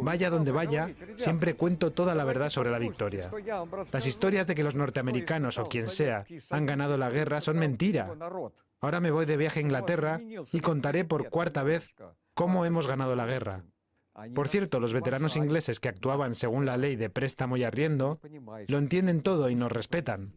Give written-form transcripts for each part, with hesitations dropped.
Vaya donde vaya, siempre cuento toda la verdad sobre la victoria. Las historias de que los norteamericanos o quien sea han ganado la guerra son mentira. Ahora me voy de viaje a Inglaterra y contaré por cuarta vez cómo hemos ganado la guerra. Por cierto, los veteranos ingleses que actuaban según la ley de préstamo y arriendo lo entienden todo y nos respetan.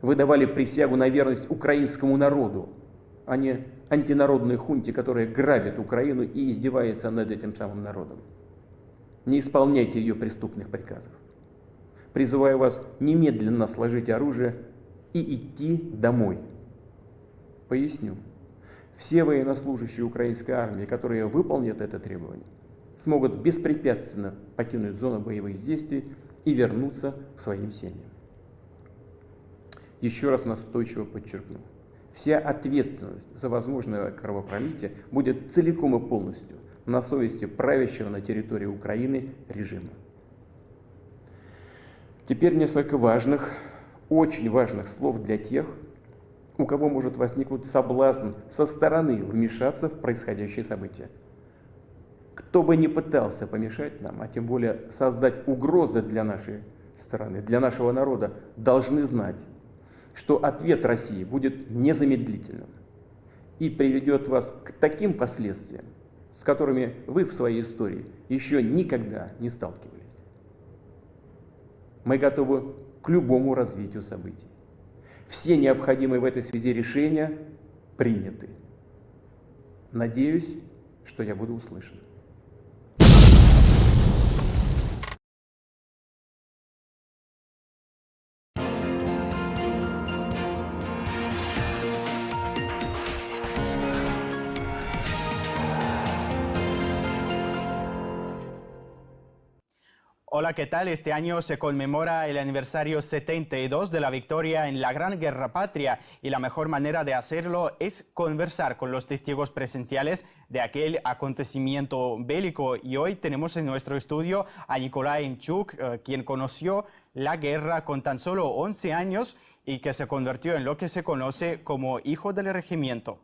Вы давали присягу на верность украинскому народу, а не антинародной хунте, которая грабит Украину и издевается над этим самым народом. Не исполняйте ее преступных приказов. Призываю вас немедленно сложить оружие и идти домой. Поясню. Все военнослужащие украинской армии, которые выполнят это требование, смогут беспрепятственно покинуть зону боевых действий и вернуться к своим семьям. Еще раз настойчиво подчеркну. Вся ответственность за возможное кровопролитие будет целиком и полностью на совести правящего на территории Украины режима. Теперь несколько важных, очень важных слов для тех, у кого может возникнуть соблазн со стороны вмешаться в происходящие события. Кто бы ни пытался помешать нам, а тем более создать угрозы для нашей страны, для нашего народа, должны знать, что ответ России будет незамедлительным и приведет вас к таким последствиям, с которыми вы в своей истории еще никогда не сталкивались. Мы готовы к любому развитию событий. Все необходимые в этой связи решения приняты. Надеюсь, что я буду услышан. Hola, ¿qué tal? Este año se conmemora el aniversario 72 de la victoria en la Gran Guerra Patria y la mejor manera de hacerlo es conversar con los testigos presenciales de aquel acontecimiento bélico. Y hoy tenemos en nuestro estudio a Nikolai Imchuk, quien conoció la guerra con tan solo 11 años y que se convirtió en lo que se conoce como hijo del regimiento.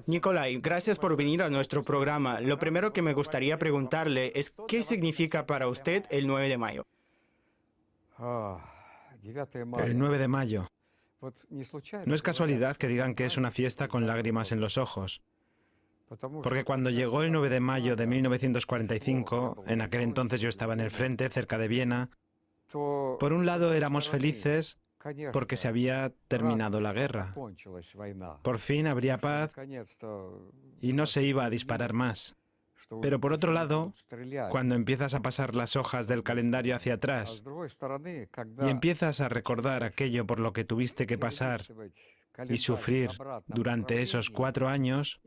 Nikolai, gracias por venir a nuestro programa. Lo primero que me gustaría preguntarle es ¿qué significa para usted el 9 de mayo? El 9 de mayo. No es casualidad que digan que es una fiesta con lágrimas en los ojos. Porque cuando llegó el 9 de mayo de 1945, en aquel entonces yo estaba en el frente, cerca de Viena, por un lado éramos felices porque se había terminado la guerra. Por fin habría paz y no se iba a disparar más. Pero por otro lado, cuando empiezas a pasar las hojas del calendario hacia atrás y empiezas a recordar aquello por lo que tuviste que pasar y sufrir durante esos 4 años,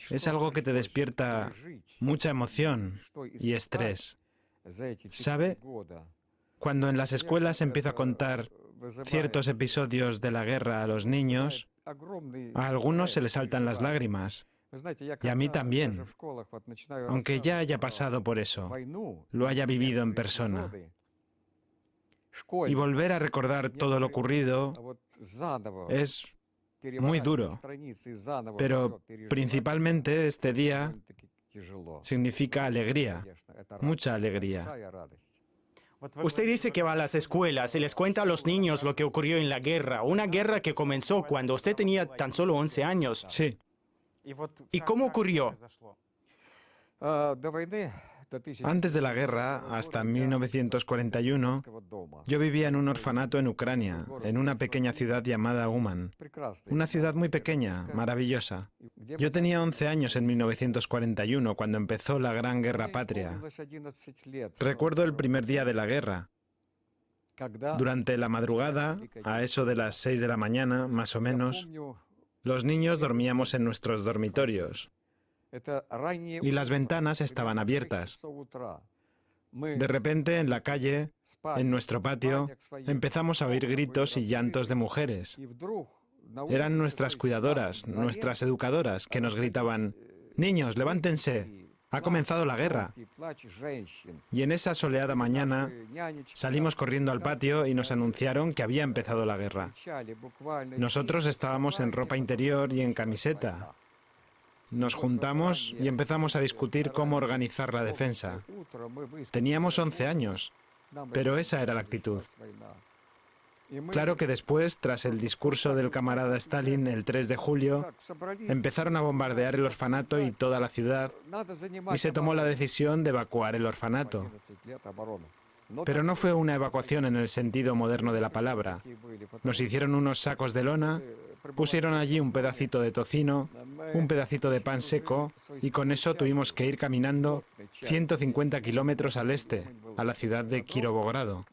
es algo que te despierta mucha emoción y estrés. ¿Sabe? Cuando en las escuelas empiezo a contar ciertos episodios de la guerra a los niños, a algunos se les saltan las lágrimas. Y a mí también, aunque ya haya pasado por eso, lo haya vivido en persona. Y volver a recordar todo lo ocurrido es muy duro, pero principalmente este día significa alegría, mucha alegría. Usted dice que va a las escuelas y les cuenta a los niños lo que ocurrió en la guerra, una guerra que comenzó cuando usted tenía tan solo 11 años. Sí. ¿Y cómo ocurrió? Antes de la guerra, hasta 1941, yo vivía en un orfanato en Ucrania, en una pequeña ciudad llamada Uman. Una ciudad muy pequeña, maravillosa. Yo tenía 11 años en 1941, cuando empezó la Gran Guerra Patria. Recuerdo el primer día de la guerra. Durante la madrugada, a eso de las 6 de la mañana, más o menos, los niños dormíamos en nuestros dormitorios. Y las ventanas estaban abiertas. De repente, en la calle, en nuestro patio, empezamos a oír gritos y llantos de mujeres. Eran nuestras cuidadoras, nuestras educadoras, que nos gritaban: «Niños, levántense, ha comenzado la guerra». Y en esa soleada mañana salimos corriendo al patio y nos anunciaron que había empezado la guerra. Nosotros estábamos en ropa interior y en camiseta. Nos juntamos y empezamos a discutir cómo organizar la defensa. Teníamos 11 años, pero esa era la actitud. Claro que después, tras el discurso del camarada Stalin el 3 de julio, empezaron a bombardear el orfanato y toda la ciudad, y se tomó la decisión de evacuar el orfanato. Pero no fue una evacuación en el sentido moderno de la palabra. Nos hicieron unos sacos de lona, pusieron allí un pedacito de tocino, un pedacito de pan seco, y con eso tuvimos que ir caminando 150 kilómetros al este, a la ciudad de Kirovogrado.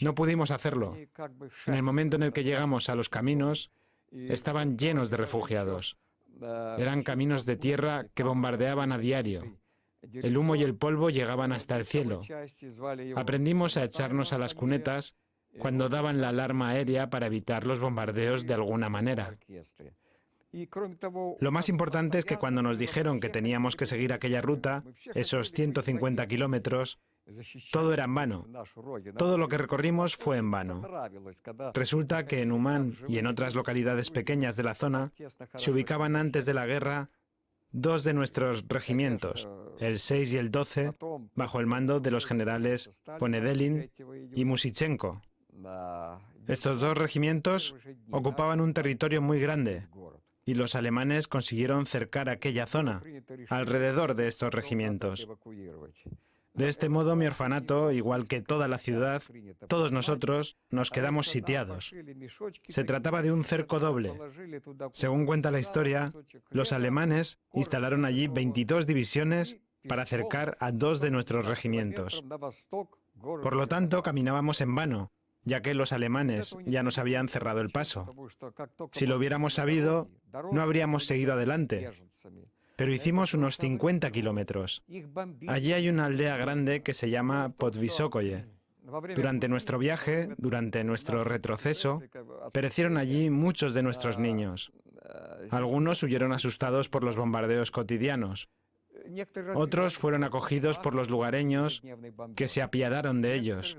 No pudimos hacerlo. En el momento en el que llegamos a los caminos, estaban llenos de refugiados. Eran caminos de tierra que bombardeaban a diario. El humo y el polvo llegaban hasta el cielo. Aprendimos a echarnos a las cunetas cuando daban la alarma aérea para evitar los bombardeos de alguna manera. Lo más importante es que cuando nos dijeron que teníamos que seguir aquella ruta, esos 150 kilómetros, todo era en vano. Todo lo que recorrimos fue en vano. Resulta que en Umán y en otras localidades pequeñas de la zona se ubicaban antes de la guerra dos de nuestros regimientos, el 6 y el 12, bajo el mando de los generales Ponedelin y Musichenko. Estos dos regimientos ocupaban un territorio muy grande y los alemanes consiguieron cercar aquella zona alrededor de estos regimientos. De este modo, mi orfanato, igual que toda la ciudad, todos nosotros nos quedamos sitiados. Se trataba de un cerco doble. Según cuenta la historia, los alemanes instalaron allí 22 divisiones para cercar a dos de nuestros regimientos. Por lo tanto, caminábamos en vano, ya que los alemanes ya nos habían cerrado el paso. Si lo hubiéramos sabido, no habríamos seguido adelante. Pero hicimos unos 50 kilómetros. Allí hay una aldea grande que se llama Podvisokoye. Durante nuestro viaje, durante nuestro retroceso, perecieron allí muchos de nuestros niños. Algunos huyeron asustados por los bombardeos cotidianos. Otros fueron acogidos por los lugareños que se apiadaron de ellos.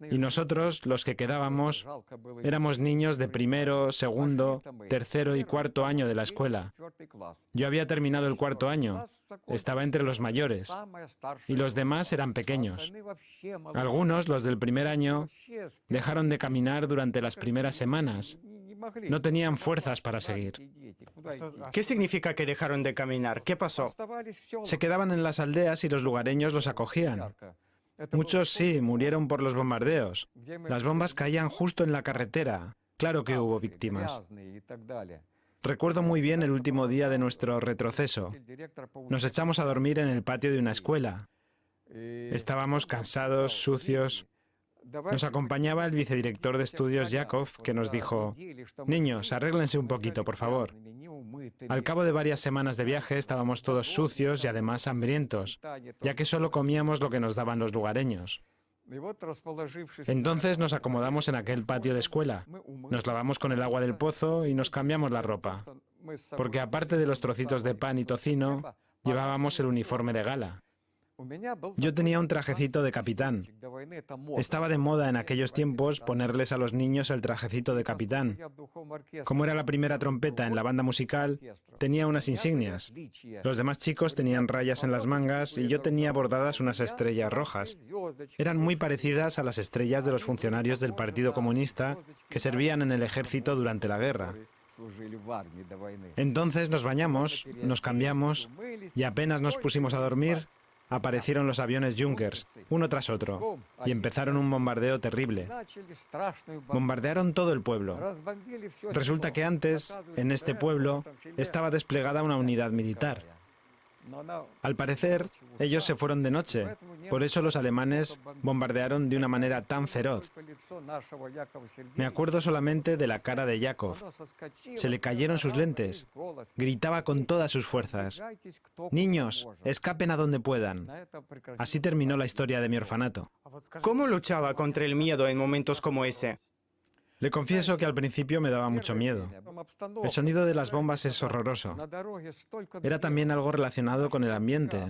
Y nosotros, los que quedábamos, éramos niños de primero, segundo, tercero y cuarto año de la escuela. Yo había terminado el cuarto año, estaba entre los mayores, y los demás eran pequeños. Algunos, los del primer año, dejaron de caminar durante las primeras semanas. No tenían fuerzas para seguir. ¿Qué significa que dejaron de caminar? ¿Qué pasó? Se quedaban en las aldeas y los lugareños los acogían. Muchos sí, murieron por los bombardeos. Las bombas caían justo en la carretera. Claro que hubo víctimas. Recuerdo muy bien el último día de nuestro retroceso. Nos echamos a dormir en el patio de una escuela. Estábamos cansados, sucios. Nos acompañaba el vicedirector de estudios Yakov, que nos dijo: «Niños, arréglense un poquito, por favor». Al cabo de varias semanas de viaje estábamos todos sucios y además hambrientos, ya que solo comíamos lo que nos daban los lugareños. Entonces nos acomodamos en aquel patio de escuela, nos lavamos con el agua del pozo y nos cambiamos la ropa, porque aparte de los trocitos de pan y tocino, llevábamos el uniforme de gala. Yo tenía un trajecito de capitán. Estaba de moda en aquellos tiempos ponerles a los niños el trajecito de capitán. Como era la primera trompeta en la banda musical, tenía unas insignias. Los demás chicos tenían rayas en las mangas y yo tenía bordadas unas estrellas rojas. Eran muy parecidas a las estrellas de los funcionarios del Partido Comunista que servían en el ejército durante la guerra. Entonces nos bañamos, nos cambiamos y apenas nos pusimos a dormir, aparecieron los aviones Junkers, uno tras otro, y empezaron un bombardeo terrible. Bombardearon todo el pueblo. Resulta que antes, en este pueblo, estaba desplegada una unidad militar. Al parecer, ellos se fueron de noche, por eso los alemanes bombardearon de una manera tan feroz. Me acuerdo solamente de la cara de Yakov. Se le cayeron sus lentes. Gritaba con todas sus fuerzas: «Niños, escapen a donde puedan». Así terminó la historia de mi orfanato. ¿Cómo luchaba contra el miedo en momentos como ese? Le confieso que al principio me daba mucho miedo. El sonido de las bombas es horroroso. Era también algo relacionado con el ambiente.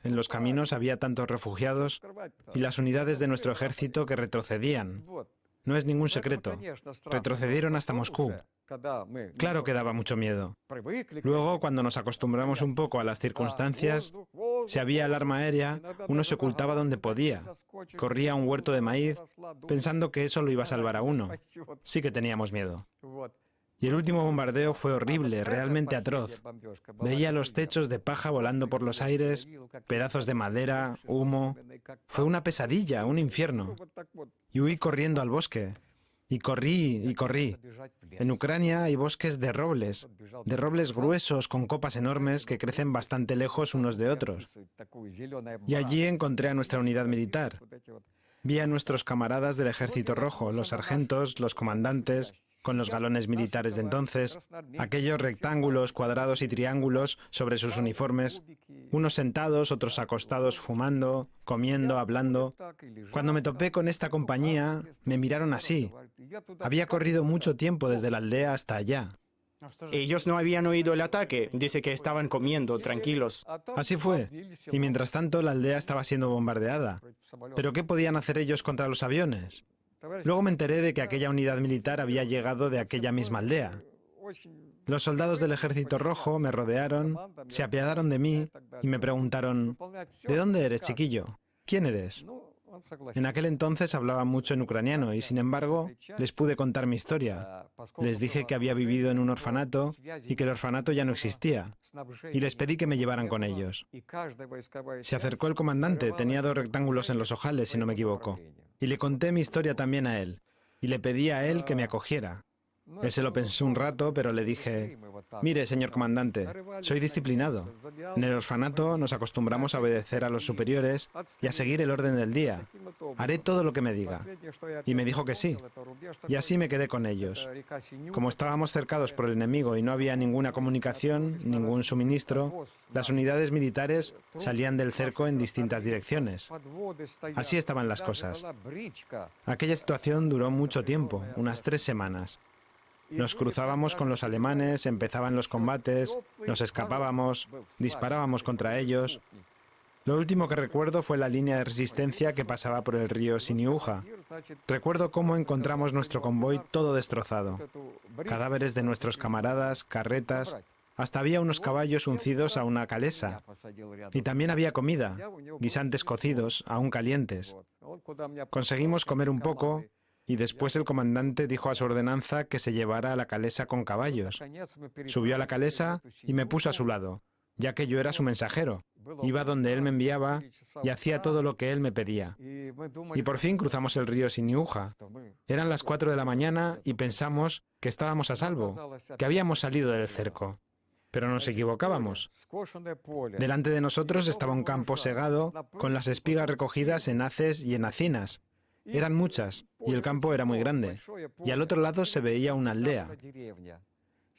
En los caminos había tantos refugiados y las unidades de nuestro ejército que retrocedían. No es ningún secreto. Retrocedieron hasta Moscú. Claro que daba mucho miedo. Luego, cuando nos acostumbramos un poco a las circunstancias, si había alarma aérea, uno se ocultaba donde podía. Corría a un huerto de maíz, pensando que eso lo iba a salvar a uno. Sí que teníamos miedo. Y el último bombardeo fue horrible, realmente atroz. Veía los techos de paja volando por los aires, pedazos de madera, humo. Fue una pesadilla, un infierno. Y huí corriendo al bosque. Y corrí y corrí. En Ucrania hay bosques de robles gruesos con copas enormes que crecen bastante lejos unos de otros. Y allí encontré a nuestra unidad militar. Vi a nuestros camaradas del Ejército Rojo, los sargentos, los comandantes, con los galones militares de entonces, aquellos rectángulos, cuadrados y triángulos sobre sus uniformes, unos sentados, otros acostados fumando, comiendo, hablando. Cuando me topé con esta compañía, me miraron así. Había corrido mucho tiempo desde la aldea hasta allá. Ellos no habían oído el ataque. Dice que estaban comiendo, tranquilos. Así fue. Y mientras tanto la aldea estaba siendo bombardeada. ¿Pero qué podían hacer ellos contra los aviones? Luego me enteré de que aquella unidad militar había llegado de aquella misma aldea. Los soldados del Ejército Rojo me rodearon, se apiadaron de mí y me preguntaron, ¿de dónde eres, chiquillo? ¿Quién eres? En aquel entonces hablaba mucho en ucraniano y, sin embargo, les pude contar mi historia. Les dije que había vivido en un orfanato y que el orfanato ya no existía. Y les pedí que me llevaran con ellos. Se acercó el comandante, tenía 2 rectángulos en los ojales, si no me equivoco. Y le conté mi historia también a él. Y le pedí a él que me acogiera. Él se lo pensó un rato, pero le dije, mire, señor comandante, soy disciplinado. En el orfanato nos acostumbramos a obedecer a los superiores y a seguir el orden del día. Haré todo lo que me diga. Y me dijo que sí. Y así me quedé con ellos. Como estábamos cercados por el enemigo y no había ninguna comunicación, ningún suministro, las unidades militares salían del cerco en distintas direcciones. Así estaban las cosas. Aquella situación duró mucho tiempo, unas 3 semanas. Nos cruzábamos con los alemanes, empezaban los combates, nos escapábamos, disparábamos contra ellos. Lo último que recuerdo fue la línea de resistencia que pasaba por el río Siniuja. Recuerdo cómo encontramos nuestro convoy todo destrozado. Cadáveres de nuestros camaradas, carretas, hasta había unos caballos uncidos a una calesa. Y también había comida, guisantes cocidos, aún calientes. Conseguimos comer un poco. Y después el comandante dijo a su ordenanza que se llevara a la calesa con caballos. Subió a la calesa y me puso a su lado, ya que yo era su mensajero. Iba donde él me enviaba y hacía todo lo que él me pedía. Y por fin cruzamos el río Siniuja. Eran las 4 de la mañana y pensamos que estábamos a salvo, que habíamos salido del cerco. Pero nos equivocábamos. Delante de nosotros estaba un campo segado con las espigas recogidas en haces y en hacinas. Eran muchas, y el campo era muy grande, y al otro lado se veía una aldea.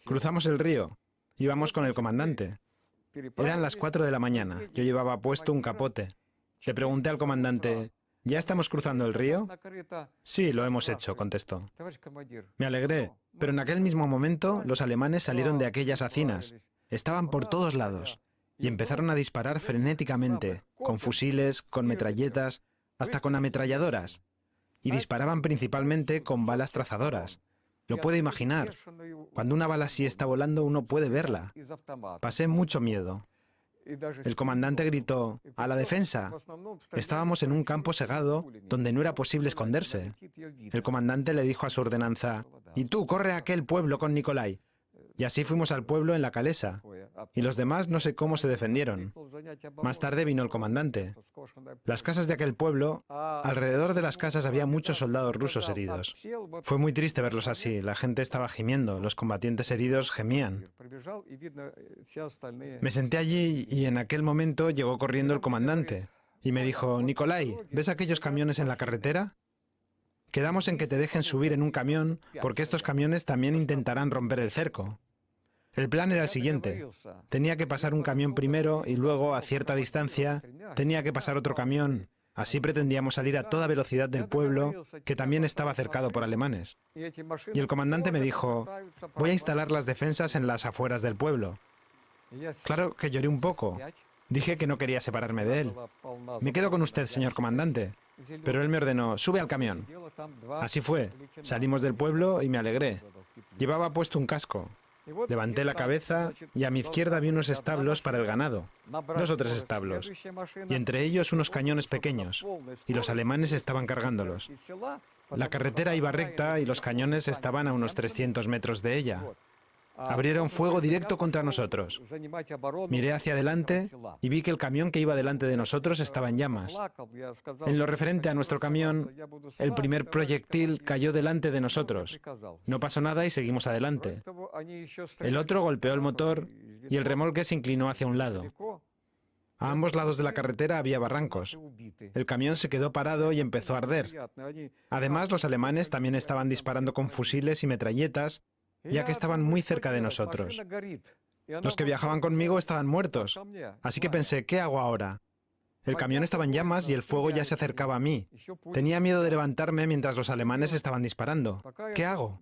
Cruzamos el río, íbamos con el comandante. Eran las 4 de la mañana, yo llevaba puesto un capote. Le pregunté al comandante, ¿ya estamos cruzando el río? Sí, lo hemos hecho, contestó. Me alegré, pero en aquel mismo momento los alemanes salieron de aquellas hacinas. Estaban por todos lados, y empezaron a disparar frenéticamente, con fusiles, con metralletas, hasta con ametralladoras. Y disparaban principalmente con balas trazadoras. Lo puede imaginar. Cuando una bala así está volando, uno puede verla. Pasé mucho miedo. El comandante gritó, ¡a la defensa! Estábamos en un campo segado donde no era posible esconderse. El comandante le dijo a su ordenanza, «Y tú, corre a aquel pueblo con Nikolai». Y así fuimos al pueblo en la calesa. Y los demás no sé cómo se defendieron. Más tarde vino el comandante. Las casas de aquel pueblo, alrededor de las casas había muchos soldados rusos heridos. Fue muy triste verlos así. La gente estaba gimiendo, los combatientes heridos gemían. Me senté allí y en aquel momento llegó corriendo el comandante. Y me dijo, «Nikolai, ¿ves aquellos camiones en la carretera? Quedamos en que te dejen subir en un camión porque estos camiones también intentarán romper el cerco». El plan era el siguiente. Tenía que pasar un camión primero y luego, a cierta distancia, tenía que pasar otro camión. Así pretendíamos salir a toda velocidad del pueblo, que también estaba cercado por alemanes. Y el comandante me dijo, «Voy a instalar las defensas en las afueras del pueblo». Claro que lloré un poco. Dije que no quería separarme de él. «Me quedo con usted, señor comandante». Pero él me ordenó, «Sube al camión». Así fue. Salimos del pueblo y me alegré. Llevaba puesto un casco. Levanté la cabeza y a mi izquierda vi unos establos para el ganado, 2 o 3 establos, y entre ellos unos cañones pequeños, y los alemanes estaban cargándolos. La carretera iba recta y los cañones estaban a unos 300 metros de ella. Abrieron fuego directo contra nosotros. Miré hacia adelante y vi que el camión que iba delante de nosotros estaba en llamas. En lo referente a nuestro camión, el primer proyectil cayó delante de nosotros. No pasó nada y seguimos adelante. El otro golpeó el motor y el remolque se inclinó hacia un lado. A ambos lados de la carretera había barrancos. El camión se quedó parado y empezó a arder. Además, los alemanes también estaban disparando con fusiles y metralletas, ya que estaban muy cerca de nosotros. Los que viajaban conmigo estaban muertos, así que pensé, ¿qué hago ahora? El camión estaba en llamas y el fuego ya se acercaba a mí. Tenía miedo de levantarme mientras los alemanes estaban disparando. ¿Qué hago?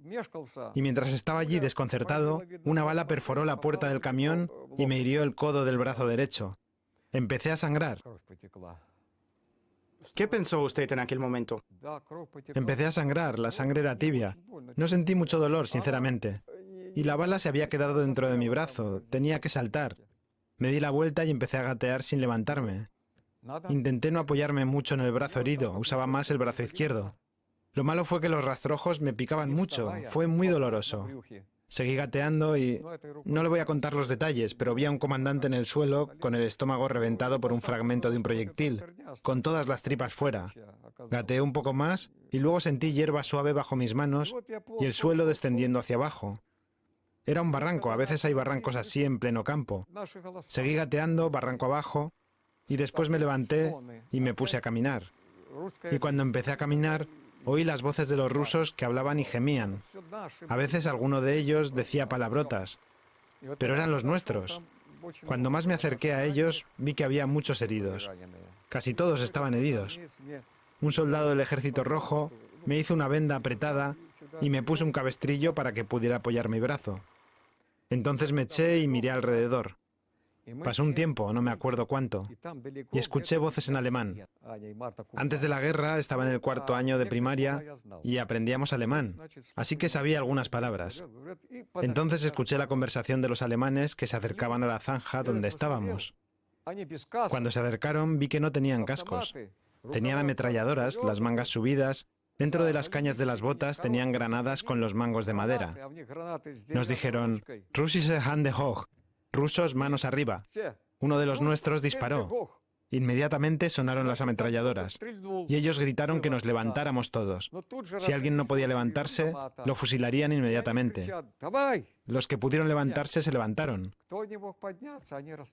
Y mientras estaba allí desconcertado, una bala perforó la puerta del camión y me hirió el codo del brazo derecho. Empecé a sangrar. ¿Qué pensó usted en aquel momento? Empecé a sangrar, la sangre era tibia. No sentí mucho dolor, sinceramente. Y la bala se había quedado dentro de mi brazo, tenía que saltar. Me di la vuelta y empecé a gatear sin levantarme. Intenté no apoyarme mucho en el brazo herido, usaba más el brazo izquierdo. Lo malo fue que los rastrojos me picaban mucho, fue muy doloroso. Seguí gateando y no le voy a contar los detalles, pero vi a un comandante en el suelo con el estómago reventado por un fragmento de un proyectil, con todas las tripas fuera. Gateé un poco más y luego sentí hierba suave bajo mis manos y el suelo descendiendo hacia abajo. Era un barranco, a veces hay barrancos así en pleno campo. Seguí gateando, barranco abajo, y después me levanté y me puse a caminar. Y cuando empecé a caminar, oí las voces de los rusos que hablaban y gemían. A veces alguno de ellos decía palabrotas, pero eran los nuestros. Cuando más me acerqué a ellos, vi que había muchos heridos. Casi todos estaban heridos. Un soldado del Ejército Rojo me hizo una venda apretada y me puso un cabestrillo para que pudiera apoyar mi brazo. Entonces me eché y miré alrededor. Pasó un tiempo, no me acuerdo cuánto, y escuché voces en alemán. Antes de la guerra estaba en el 4º año de primaria y aprendíamos alemán, así que sabía algunas palabras. Entonces escuché la conversación de los alemanes que se acercaban a la zanja donde estábamos. Cuando se acercaron vi que no tenían cascos. Tenían ametralladoras, las mangas subidas. Dentro de las cañas de las botas tenían granadas con los mangos de madera. Nos dijeron, "Russische Hände hoch", rusos manos arriba. Uno de los nuestros disparó. Inmediatamente sonaron las ametralladoras y ellos gritaron que nos levantáramos todos. Si alguien no podía levantarse, lo fusilarían inmediatamente. Los que pudieron levantarse se levantaron.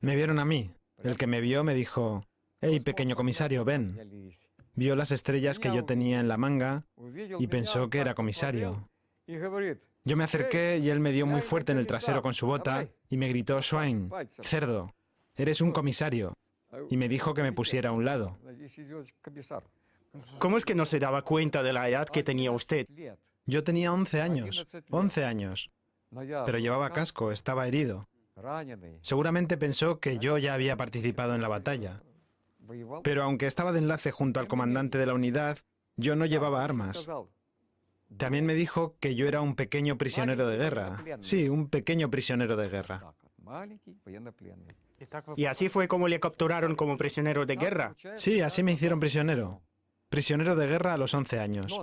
Me vieron a mí. El que me vio me dijo, «Hey, pequeño comisario, ven». Vio las estrellas que yo tenía en la manga y pensó que era comisario. Yo me acerqué y él me dio muy fuerte en el trasero con su bota y me gritó, «Schwein, cerdo, eres un comisario». Y me dijo que me pusiera a un lado. ¿Cómo es que no se daba cuenta de la edad que tenía usted? Yo tenía 11 años, 11 años, pero llevaba casco, estaba herido. Seguramente pensó que yo ya había participado en la batalla. Pero aunque estaba de enlace junto al comandante de la unidad, yo no llevaba armas. También me dijo que yo era un pequeño prisionero de guerra. Sí, un pequeño prisionero de guerra. ¿Y así fue como le capturaron como prisionero de guerra? Sí, así me hicieron prisionero. Prisionero de guerra a los 11 años.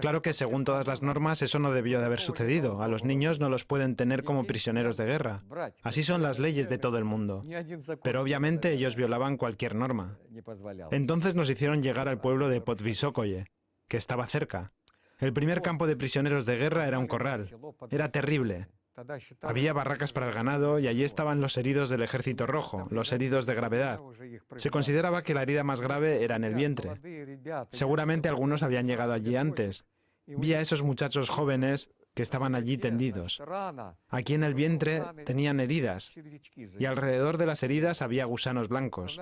Claro que según todas las normas eso no debió de haber sucedido. A los niños no los pueden tener como prisioneros de guerra. Así son las leyes de todo el mundo. Pero obviamente ellos violaban cualquier norma. Entonces nos hicieron llegar al pueblo de Podvisokoye, que estaba cerca. El primer campo de prisioneros de guerra era un corral. Era terrible. Había barracas para el ganado y allí estaban los heridos del Ejército Rojo, los heridos de gravedad. Se consideraba que la herida más grave era en el vientre. Seguramente algunos habían llegado allí antes. Vi a esos muchachos jóvenes que estaban allí tendidos. Aquí en el vientre tenían heridas y alrededor de las heridas había gusanos blancos.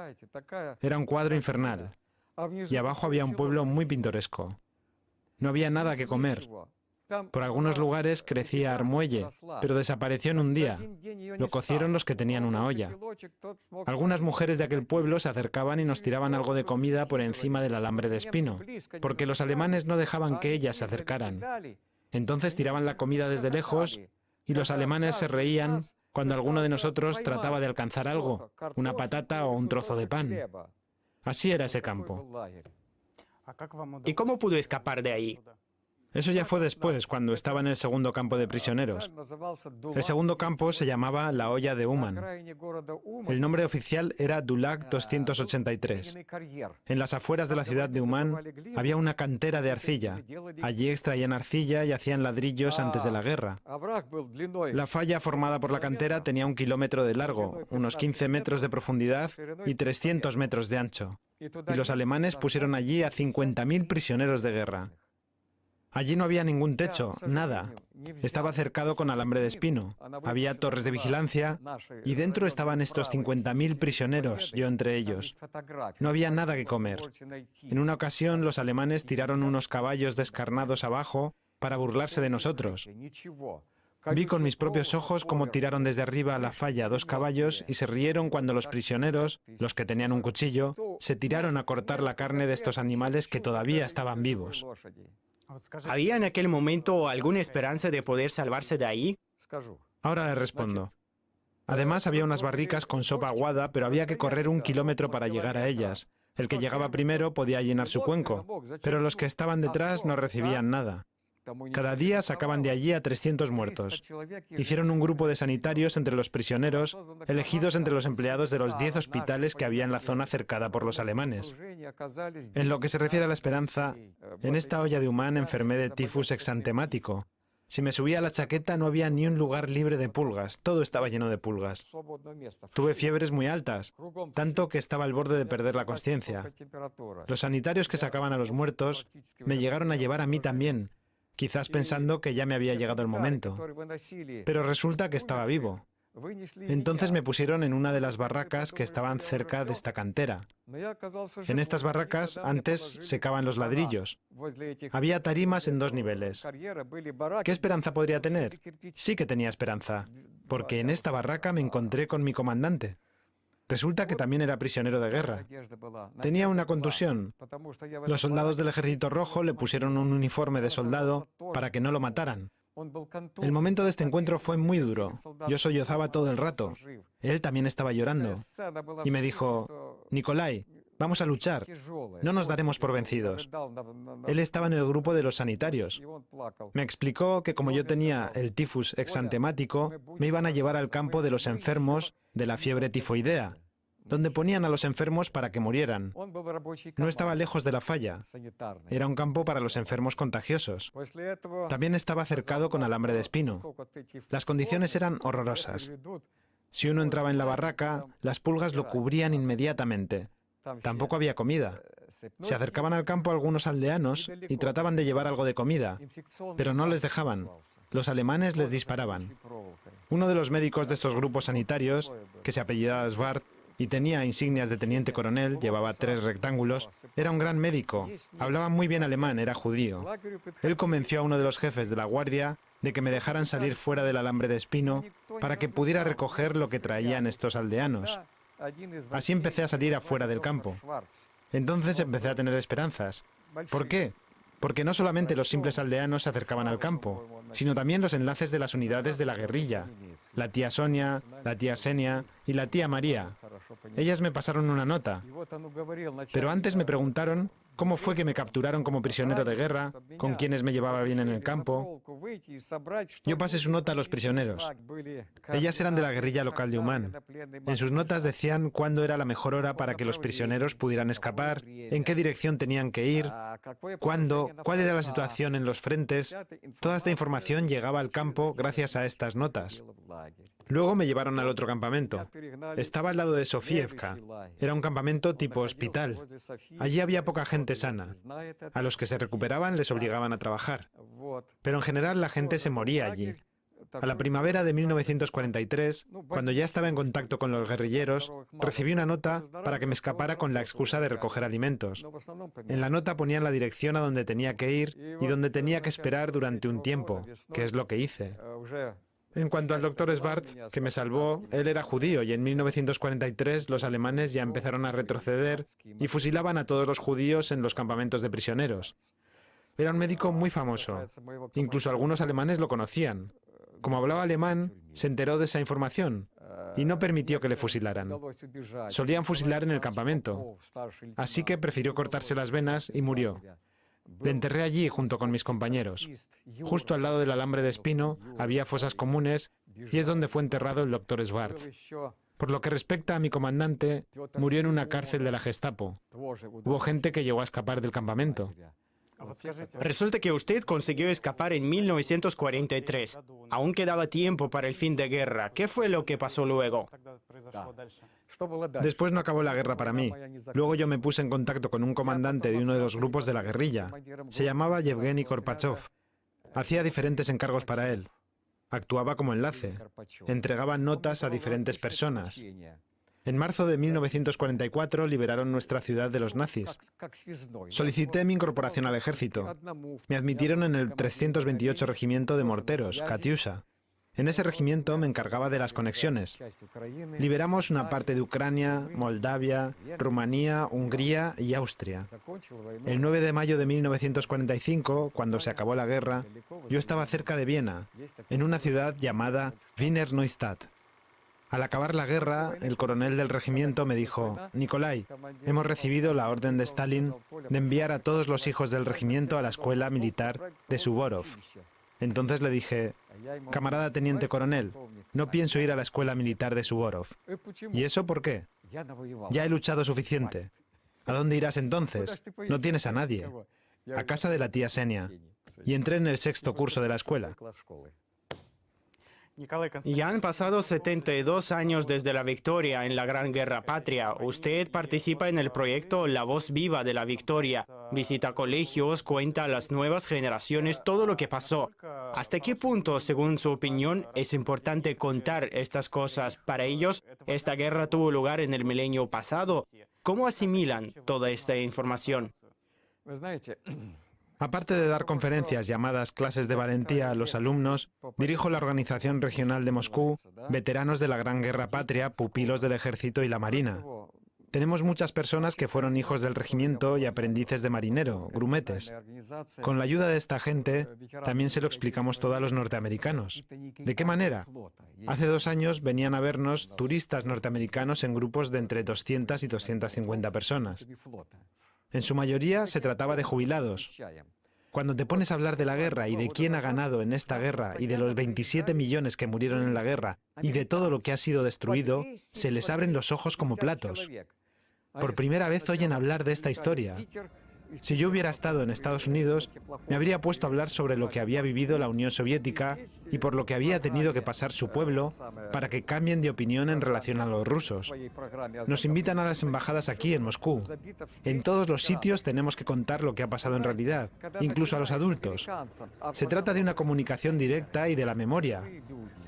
Era un cuadro infernal. Y abajo había un pueblo muy pintoresco. No había nada que comer. Por algunos lugares crecía armuelle, pero desapareció en un día. Lo cocieron los que tenían una olla. Algunas mujeres de aquel pueblo se acercaban y nos tiraban algo de comida por encima del alambre de espino, porque los alemanes no dejaban que ellas se acercaran. Entonces tiraban la comida desde lejos Y los alemanes se reían cuando alguno de nosotros trataba de alcanzar algo, una patata o un trozo de pan. Así era ese campo. ¿Y cómo pudo escapar de ahí? Eso ya fue después, cuando estaba en el segundo campo de prisioneros. El segundo campo se llamaba la Hoya de Uman. El nombre oficial era Dulag 283. En las afueras de la ciudad de Uman había una cantera de arcilla. Allí extraían arcilla y hacían ladrillos antes de la guerra. La falla formada por la cantera tenía 1 kilómetro de largo, unos 15 metros de profundidad y 300 metros de ancho. Y los alemanes pusieron allí a 50.000 prisioneros de guerra. Allí no había ningún techo, nada. Estaba cercado con alambre de espino. Había torres de vigilancia y dentro estaban estos 50.000 prisioneros, yo entre ellos. No había nada que comer. En una ocasión los alemanes tiraron unos caballos descarnados abajo para burlarse de nosotros. Vi con mis propios ojos cómo tiraron desde arriba a la falla 2 caballos y se rieron cuando los prisioneros, los que tenían un cuchillo, se tiraron a cortar la carne de estos animales que todavía estaban vivos. ¿Había en aquel momento alguna esperanza de poder salvarse de ahí? Ahora le respondo. Además había unas barricas con sopa aguada, pero había que correr 1 kilómetro para llegar a ellas. El que llegaba primero podía llenar su cuenco, pero los que estaban detrás no recibían nada. Cada día sacaban de allí a 300 muertos. Hicieron un grupo de sanitarios entre los prisioneros, elegidos entre los empleados de los 10 hospitales que había en la zona cercada por los alemanes. En lo que se refiere a la esperanza, en esta olla de Uman enfermé de tifus exantemático. Si me subía a la chaqueta no había ni un lugar libre de pulgas, todo estaba lleno de pulgas. Tuve fiebres muy altas, tanto que estaba al borde de perder la conciencia. Los sanitarios que sacaban a los muertos me llegaron a llevar a mí también, quizás pensando que ya me había llegado el momento. Pero resulta que estaba vivo. Entonces me pusieron en una de las barracas que estaban cerca de esta cantera. En estas barracas antes secaban los ladrillos. Había tarimas en 2 niveles. ¿Qué esperanza podría tener? Sí que tenía esperanza, porque en esta barraca me encontré con mi comandante. Resulta que también era prisionero de guerra. Tenía una contusión. Los soldados del Ejército Rojo le pusieron un uniforme de soldado para que no lo mataran. El momento de este encuentro fue muy duro. Yo sollozaba todo el rato. Él también estaba llorando. Y me dijo, Nikolai, vamos a luchar. No nos daremos por vencidos. Él estaba en el grupo de los sanitarios. Me explicó que como yo tenía el tifus exantemático, me iban a llevar al campo de los enfermos de la fiebre tifoidea, donde ponían a los enfermos para que murieran. No estaba lejos de la falla. Era un campo para los enfermos contagiosos. También estaba cercado con alambre de espino. Las condiciones eran horrorosas. Si uno entraba en la barraca, las pulgas lo cubrían inmediatamente. Tampoco había comida. Se acercaban al campo algunos aldeanos y trataban de llevar algo de comida, pero no les dejaban. Los alemanes les disparaban. Uno de los médicos de estos grupos sanitarios, que se apellidaba Svart y tenía insignias de teniente coronel, llevaba 3 rectángulos, era un gran médico, hablaba muy bien alemán, era judío. Él convenció a uno de los jefes de la guardia de que me dejaran salir fuera del alambre de espino para que pudiera recoger lo que traían estos aldeanos. Así empecé a salir afuera del campo. Entonces empecé a tener esperanzas. ¿Por qué? Porque no solamente los simples aldeanos se acercaban al campo, sino también los enlaces de las unidades de la guerrilla, la tía Sonia, la tía Senia y la tía María. Ellas me pasaron una nota, pero antes me preguntaron cómo fue que me capturaron como prisionero de guerra, con quienes me llevaba bien en el campo. Yo pasé su nota a los prisioneros. Ellas eran de la guerrilla local de Uman. En sus notas decían cuándo era la mejor hora para que los prisioneros pudieran escapar, en qué dirección tenían que ir, cuándo, cuál era la situación en los frentes. Toda esta información llegaba al campo gracias a estas notas. Luego me llevaron al otro campamento. Estaba al lado de Sofievka. Era un campamento tipo hospital. Allí había poca gente sana. A los que se recuperaban les obligaban a trabajar. Pero en general la gente se moría allí. A la primavera de 1943, cuando ya estaba en contacto con los guerrilleros, recibí una nota para que me escapara con la excusa de recoger alimentos. En la nota ponían la dirección a donde tenía que ir y donde tenía que esperar durante un tiempo, que es lo que hice. En cuanto al doctor Svart, que me salvó, él era judío y en 1943 los alemanes ya empezaron a retroceder y fusilaban a todos los judíos en los campamentos de prisioneros. Era un médico muy famoso. Incluso algunos alemanes lo conocían. Como hablaba alemán, se enteró de esa información y no permitió que le fusilaran. Solían fusilar en el campamento, así que prefirió cortarse las venas y murió. Le enterré allí junto con mis compañeros. Justo al lado del alambre de espino había fosas comunes y es donde fue enterrado el doctor Schwarz. Por lo que respecta a mi comandante, murió en una cárcel de la Gestapo. Hubo gente que llegó a escapar del campamento. Resulta que usted consiguió escapar en 1943. Aún quedaba tiempo para el fin de guerra. ¿Qué fue lo que pasó luego? Después no acabó la guerra para mí. Luego yo me puse en contacto con un comandante de uno de los grupos de la guerrilla. Se llamaba Yevgeny Korpachov. Hacía diferentes encargos para él. Actuaba como enlace. Entregaba notas a diferentes personas. En marzo de 1944 liberaron nuestra ciudad de los nazis. Solicité mi incorporación al ejército. Me admitieron en el 328 Regimiento de Morteros, Katyusha. En ese regimiento me encargaba de las conexiones. Liberamos una parte de Ucrania, Moldavia, Rumanía, Hungría y Austria. El 9 de mayo de 1945, cuando se acabó la guerra, yo estaba cerca de Viena, en una ciudad llamada Wiener Neustadt. Al acabar la guerra, el coronel del regimiento me dijo: Nikolai, hemos recibido la orden de Stalin de enviar a todos los hijos del regimiento a la escuela militar de Suvorov. Entonces le dije: camarada teniente coronel, no pienso ir a la escuela militar de Suvorov. ¿Y eso por qué? Ya he luchado suficiente. ¿A dónde irás entonces? No tienes a nadie. A casa de la tía Senia. Y entré en el 6º curso de la escuela. Ya han pasado 72 años desde la victoria en la Gran Guerra Patria. Usted participa en el proyecto La Voz Viva de la Victoria. Visita colegios, cuenta a las nuevas generaciones todo lo que pasó. ¿Hasta qué punto, según su opinión, es importante contar estas cosas? Para ellos, esta guerra tuvo lugar en el milenio pasado. ¿Cómo asimilan toda esta información? Aparte de dar conferencias llamadas clases de valentía a los alumnos, dirijo la Organización Regional de Moscú, Veteranos de la Gran Guerra Patria, Pupilos del Ejército y la Marina. Tenemos muchas personas que fueron hijos del regimiento y aprendices de marinero, grumetes. Con la ayuda de esta gente, también se lo explicamos todo a los norteamericanos. ¿De qué manera? Hace 2 años venían a vernos turistas norteamericanos en grupos de entre 200 y 250 personas. En su mayoría se trataba de jubilados. Cuando te pones a hablar de la guerra y de quién ha ganado en esta guerra y de los 27 millones que murieron en la guerra y de todo lo que ha sido destruido, se les abren los ojos como platos. Por primera vez oyen hablar de esta historia. Si yo hubiera estado en Estados Unidos, me habría puesto a hablar sobre lo que había vivido la Unión Soviética y por lo que había tenido que pasar su pueblo para que cambien de opinión en relación a los rusos. Nos invitan a las embajadas aquí en Moscú. En todos los sitios tenemos que contar lo que ha pasado en realidad, incluso a los adultos. Se trata de una comunicación directa y de la memoria.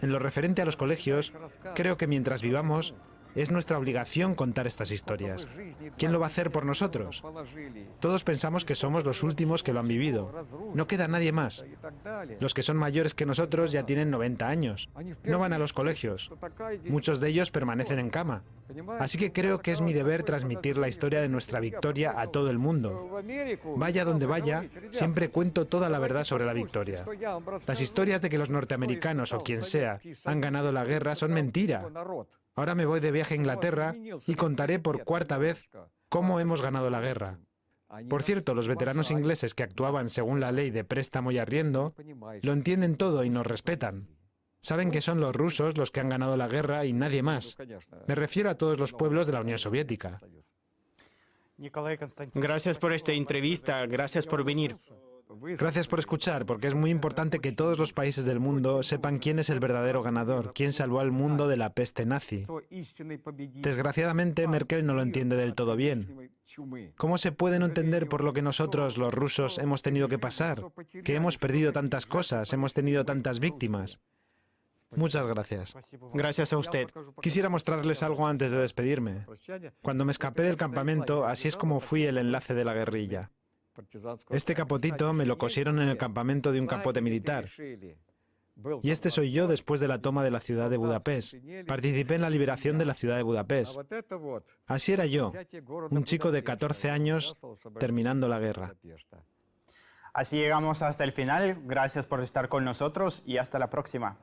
En lo referente a los colegios, creo que mientras vivamos, es nuestra obligación contar estas historias. ¿Quién lo va a hacer por nosotros? Todos pensamos que somos los últimos que lo han vivido. No queda nadie más. Los que son mayores que nosotros ya tienen 90 años. No van a los colegios. Muchos de ellos permanecen en cama. Así que creo que es mi deber transmitir la historia de nuestra victoria a todo el mundo. Vaya donde vaya, siempre cuento toda la verdad sobre la victoria. Las historias de que los norteamericanos o quien sea han ganado la guerra son mentira. Ahora me voy de viaje a Inglaterra y contaré por 4ª vez cómo hemos ganado la guerra. Por cierto, los veteranos ingleses que actuaban según la ley de préstamo y arriendo lo entienden todo y nos respetan. Saben que son los rusos los que han ganado la guerra y nadie más. Me refiero a todos los pueblos de la Unión Soviética. Gracias por esta entrevista, gracias por venir. Gracias por escuchar, porque es muy importante que todos los países del mundo sepan quién es el verdadero ganador, quién salvó al mundo de la peste nazi. Desgraciadamente, Merkel no lo entiende del todo bien. ¿Cómo se puede no entender por lo que nosotros, los rusos, hemos tenido que pasar? Que hemos perdido tantas cosas, hemos tenido tantas víctimas. Muchas gracias. Gracias a usted. Quisiera mostrarles algo antes de despedirme. Cuando me escapé del campamento, así es como fui el enlace de la guerrilla. Este capotito me lo cosieron en el campamento de un capote militar. Y este soy yo después de la toma de la ciudad de Budapest. Participé en la liberación de la ciudad de Budapest. Así era yo, un chico de 14 años terminando la guerra. Así llegamos hasta el final. Gracias por estar con nosotros y hasta la próxima.